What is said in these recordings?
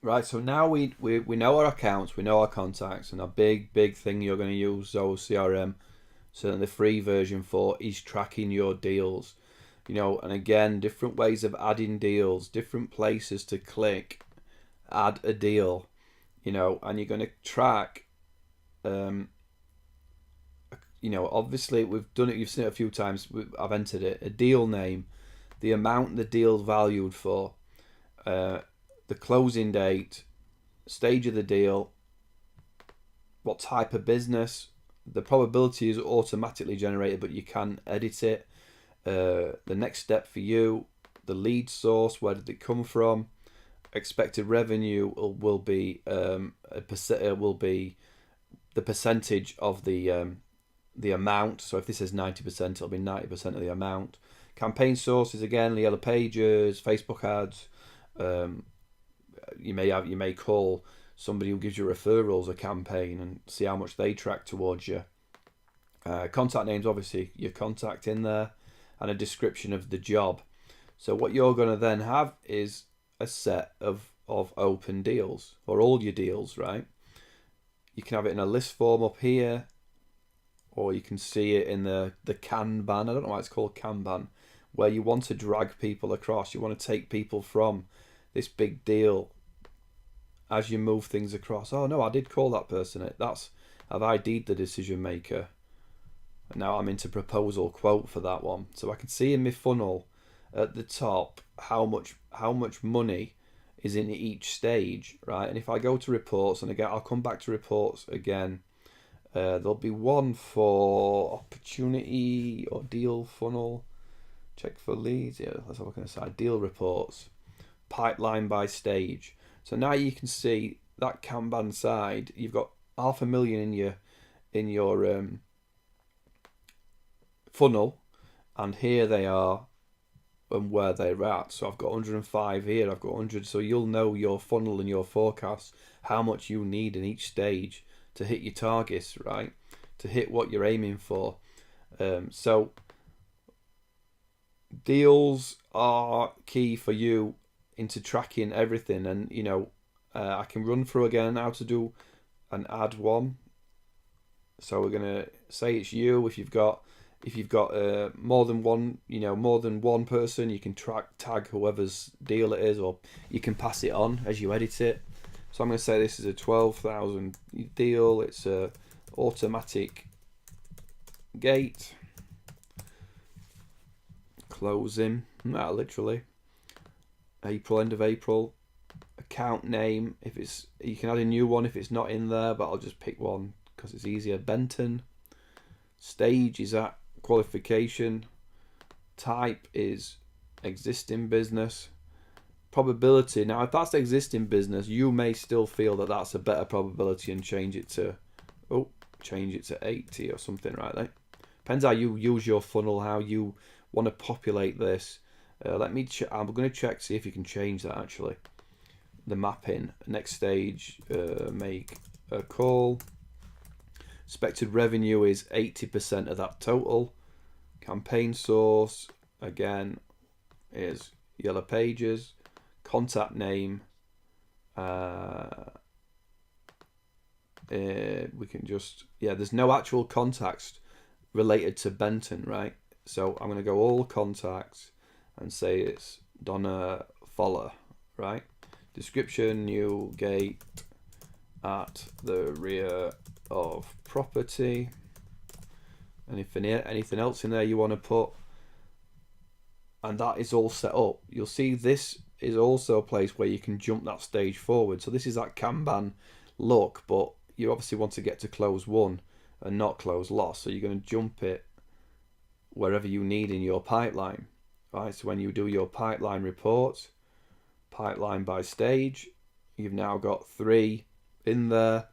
Right, so now we know our accounts, we know our contacts, and a big thing you're going to use Zoho CRM, certainly the free version for, is tracking your deals. And again, different ways of adding deals, different places to click, add a deal, and you're going to track, obviously we've done it, you've seen it a few times, I've entered it, a deal name, the amount the deal's valued for, the closing date, stage of the deal, what type of business. The probability is automatically generated, but you can edit it. The next step for you, the lead source, where did it come from? Expected revenue will be will be the percentage of the amount. So if this is 90%, it'll be 90% of the amount. Campaign sources, again, the Yellow Pages, Facebook ads. You may call somebody who gives you referrals a campaign and see how much they track towards you. Contact names, obviously, your contact in there, and a description of the job. So what you're going to then have is a set of open deals, or all your deals, right? You can have it in a list form up here, or you can see it in the Kanban. I don't know why it's called Kanban, where you want to drag people across. You want to take people from this big deal as you move things across. Oh no, I did call that person. I've ID'd the decision maker. And now I'm into proposal quote for that one. So I can see in my funnel at the top how much money is in each stage, right? And if I go to reports, and again I'll come back to reports again, there'll be one for opportunity or deal funnel. Check for leads. Yeah, let's have a look on the side. Deal reports, pipeline by stage. So now you can see that Kanban side. You've got 500,000 in your funnel, and here they are and where they're at. So I've got 105 here. I've got 100. So you'll know your funnel and your forecast, how much you need in each stage to hit your targets, right? To hit what you're aiming for. So deals are key for you into tracking everything, and I can run through again how to do an add one. So we're gonna say it's you. If you've got more than one person, you can tag whoever's deal it is, or you can pass it on as you edit it. So I'm going to say this is a 12,000 deal. It's a automatic gate closing, literally April, end of April. Account name, if it's, you can add a new one if it's not in there, but I'll just pick one because it's easier. Benton. Stage is at qualification. Type is existing business. Probability, now if that's existing business, you may still feel that that's a better probability and change it to 80 or something, right there. Depends how you use your funnel, how you want to populate this. I'm going to check, see if you can change that actually. The mapping. Next stage, make a call. Expected revenue is 80% of that total. Campaign source, again, is Yellow Pages. Contact name, we can just, there's no actual contacts related to Benton, right? So I'm going to go all contacts and say it's Donna Fowler, right? Description, new gate at the rear of property. Anything else in there you want to put, and that is all set up. You'll see this is also a place where you can jump that stage forward. So this is that Kanban look, but you obviously want to get to close one and not close loss. So you're going to jump it wherever you need in your pipeline, right? So when you do your pipeline reports, pipeline by stage, you've now got 3 in there.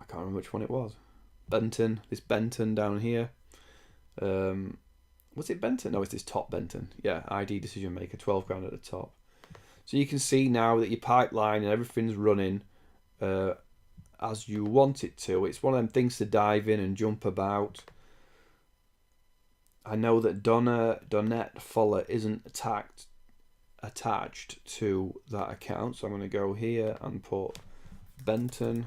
I can't remember which one it was. Benton, this Benton down here. Was it Benton? No, it's this top Benton. Yeah, ID decision maker, 12 grand at the top. So you can see now that your pipeline and everything's running as you want it to. It's one of them things to dive in and jump about. I know that Donette Fuller isn't tagged attached to that account. So I'm going to go here and put Benton,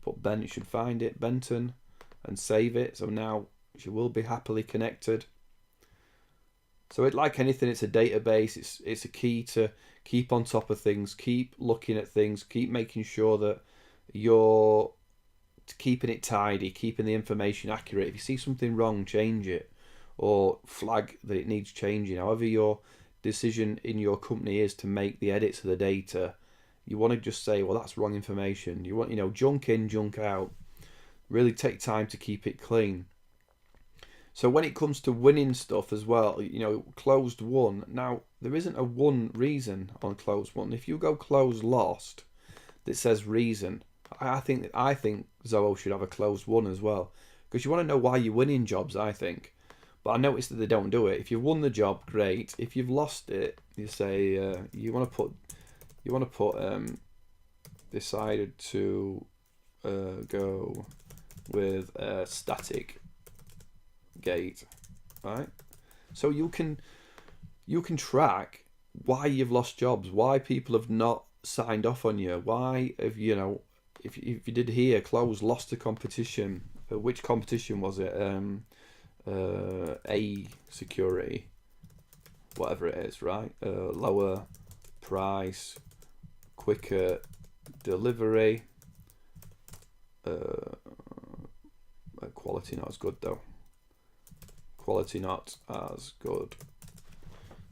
put Ben, it should find it, Benton, and save it. So now she will be happily connected. So it, like anything, it's a database. It's a key to keep on top of things, keep looking at things, keep making sure that you're keeping it tidy, keeping the information accurate. If you see something wrong, change it, or flag that it needs changing. However your decision in your company is to make the edits of the data, you want to just say, well, that's wrong information. You want, junk in, junk out. Really take time to keep it clean. So when it comes to winning stuff as well, closed won. Now, there isn't a one reason on closed won. If you go closed lost that says reason, I think Zoho should have a closed won as well, because you want to know why you're winning jobs, I think. But I noticed that they don't do it. If you've won the job, great. If you've lost it, you say you want to put decided to go with a static gate, right? So you can track why you've lost jobs, why people have not signed off on you, why have if you did here close lost a competition. Which competition was it? A security, whatever it is, right? Lower price, quicker delivery. Quality not as good though. Quality not as good.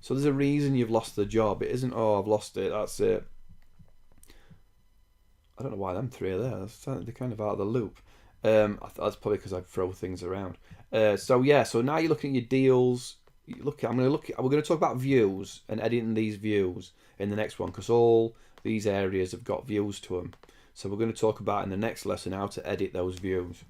So there's a reason you've lost the job. It isn't, oh, I've lost it, that's it. I don't know why them three are there. They're kind of out of the loop. That's probably because I throw things around. So now you're looking at your deals. We're going to talk about views and editing these views in the next one, because all these areas have got views to them. So we're going to talk about in the next lesson how to edit those views.